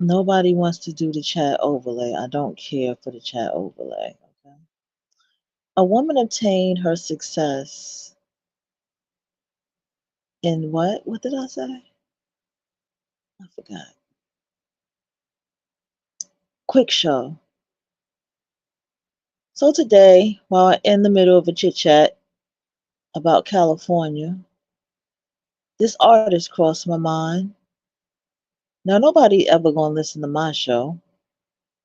Nobody wants to do the chat overlay. I don't care for the chat overlay. Okay. A woman obtained her success in what? What did I say? I forgot. Quick show. So today, while in the middle of a chit chat about California, this artist crossed my mind. Now nobody ever gonna listen to my show,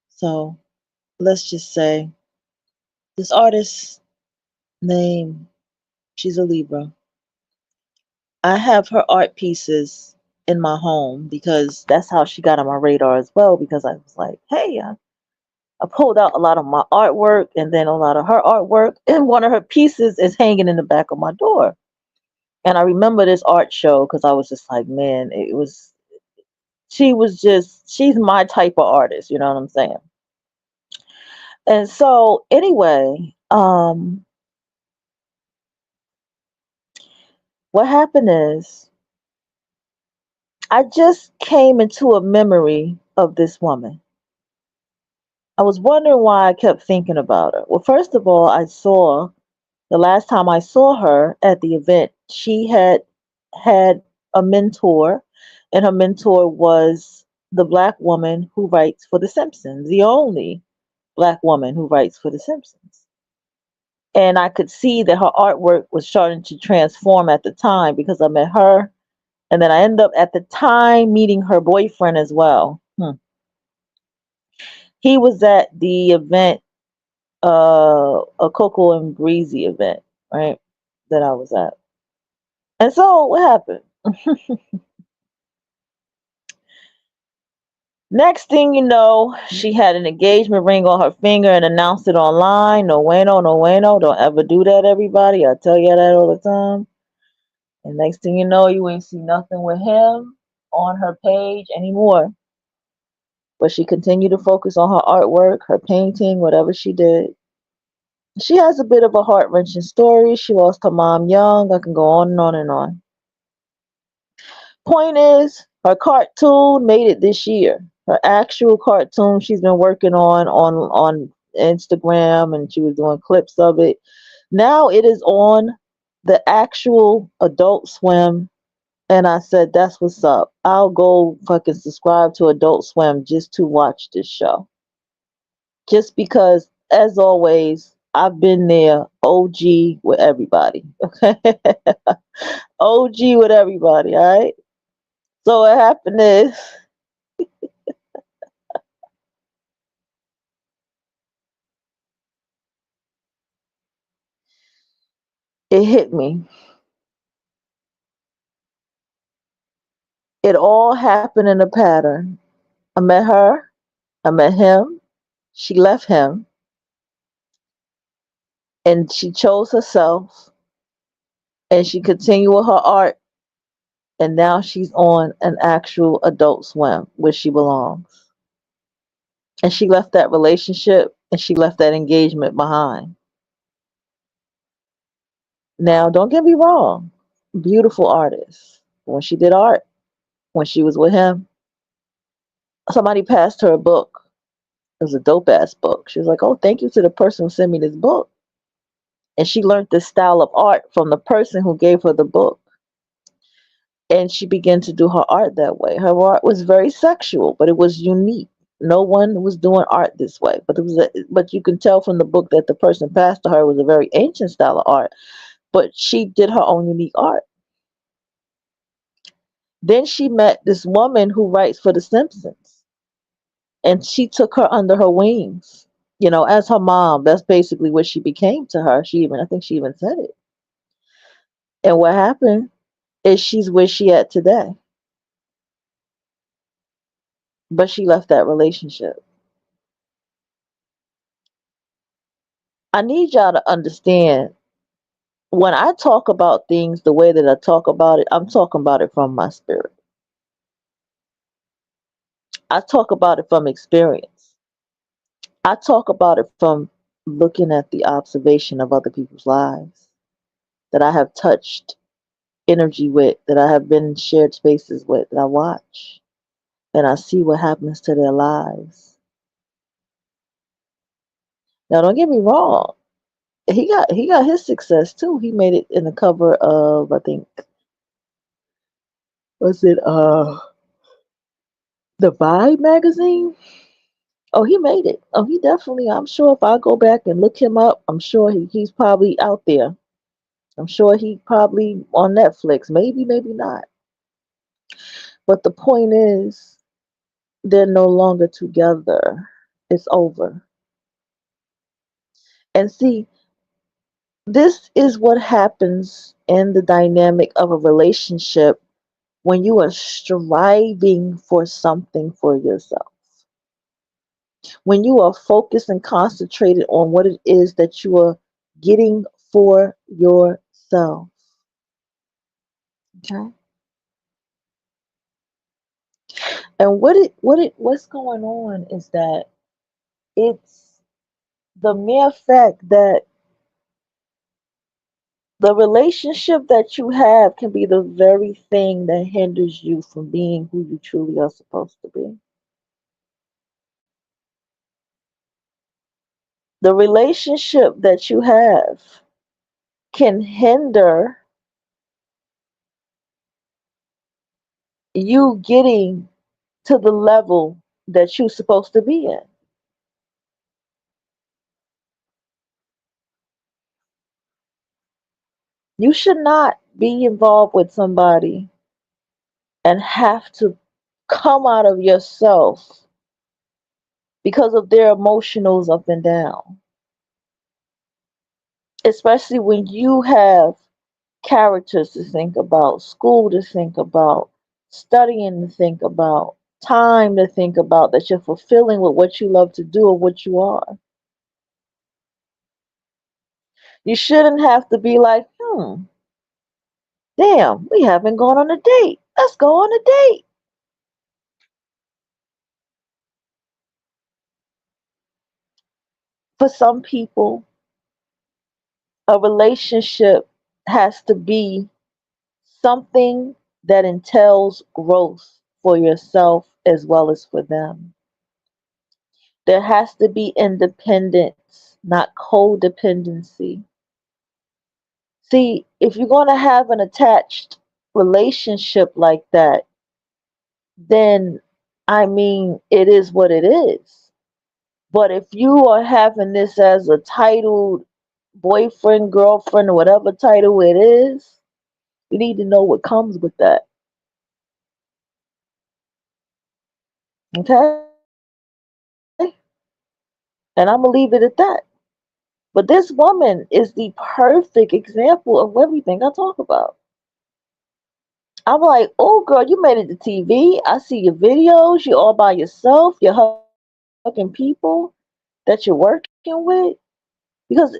so let's just say this artist name, she's a Libra. I have her art pieces in my home because that's how she got on my radar as well. Because I was like, hey, I pulled out a lot of my artwork and then a lot of her artwork, and one of her pieces is hanging in the back of my door. And I remember this art show because I was just like, man, it was, she was just, she's my type of artist, you know what I'm saying? And so, anyway, what happened is I just came into a memory of this woman. I was wondering why I kept thinking about her. Well, first of all, I saw the last time I saw her at the event, she had a mentor, and her mentor was the black woman who writes for The Simpsons, the only black woman who writes for The Simpsons. And I could see that her artwork was starting to transform at the time because I met her, and then I ended up at the time meeting her boyfriend as well. He was at the event, a Coco and Breezy event, right? That I was at. And so what happened? Next thing you know, she had an engagement ring on her finger and announced it online. No bueno, no bueno. Don't ever do that, everybody. I tell you that all the time. And next thing you know, you ain't see nothing with him on her page anymore. But she continued to focus on her artwork, her painting, whatever she did. She has a bit of a heart wrenching story. She lost her mom young. I can go on and on and on. Point is, her cartoon made it this year. Her actual cartoon she's been working on Instagram, and she was doing clips of it. Now it is on the actual Adult Swim, and I said that's what's up. I'll go fucking subscribe to Adult Swim just to watch this show. Just because, as always, I've been there, OG with everybody. Okay, OG with everybody. All right. So what happened is, it hit me. It all happened in a pattern. I met her, I met him, she left him, and she chose herself, and she continued with her art, and now she's on an actual Adult Swim where she belongs. And she left that relationship and she left that engagement behind. Now, don't get me wrong, beautiful artist. When she did art, when she was with him, somebody passed her a book. It was a dope ass book. She was like, "Oh, thank you to the person who sent me this book." And she learned this style of art from the person who gave her the book. And she began to do her art that way. Her art was very sexual, but it was unique. No one was doing art this way. But you can tell from the book that the person passed to her was a very ancient style of art. But she did her own unique art. Then she met this woman who writes for The Simpsons, and she took her under her wings. As her mom. That's basically what she became to her. I think she even said it. And what happened is she's where she at today. But she left that relationship. I need y'all to understand, when I talk about things the way that I talk about it, I'm talking about it from my spirit. I talk about it from experience. I talk about it from looking at the observation of other people's lives that I have touched energy with, that I have been in shared spaces with, that I watch. and I see what happens to their lives. Now, don't get me wrong. He got his success too. He made it in the cover of, I think, was it the Vibe magazine? Oh, he made it. Oh, he definitely. I'm sure if I go back and look him up, I'm sure he's probably out there. I'm sure he probably on Netflix. Maybe, maybe not. But the point is, they're no longer together. It's over. And see, this is what happens in the dynamic of a relationship when you are striving for something for yourself. When you are focused and concentrated on what it is that you are getting for yourself. Okay. And what's going on is that it's the mere fact that the relationship that you have can be the very thing that hinders you from being who you truly are supposed to be. The relationship that you have can hinder you getting to the level that you're supposed to be in. You should not be involved with somebody and have to come out of yourself because of their emotionals up and down, especially when you have characters to think about, school to think about, studying to think about, time to think about that you're fulfilling with what you love to do or what you are. You shouldn't have to be like, damn, we haven't gone on a date. Let's go on a date. For some people, a relationship has to be something that entails growth for yourself as well as for them. There has to be independence, not codependency. See, if you're going to have an attached relationship like that, then I mean, it is what it is. But if you are having this as a titled boyfriend, girlfriend, or whatever title it is, you need to know what comes with that. Okay? And I'm going to leave it at that. But this woman is the perfect example of everything I talk about. I'm like, oh girl, you made it to TV. I see your videos. You're all by yourself. You're hugging people that you're working with. Because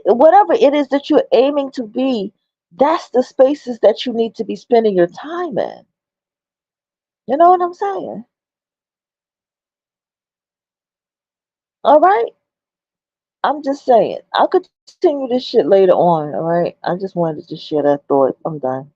whatever it is that you're aiming to be, that's the spaces that you need to be spending your time in. You know what I'm saying? All right? I'm just saying. I'll continue this shit later on. All right? I just wanted to just share that thought. I'm done.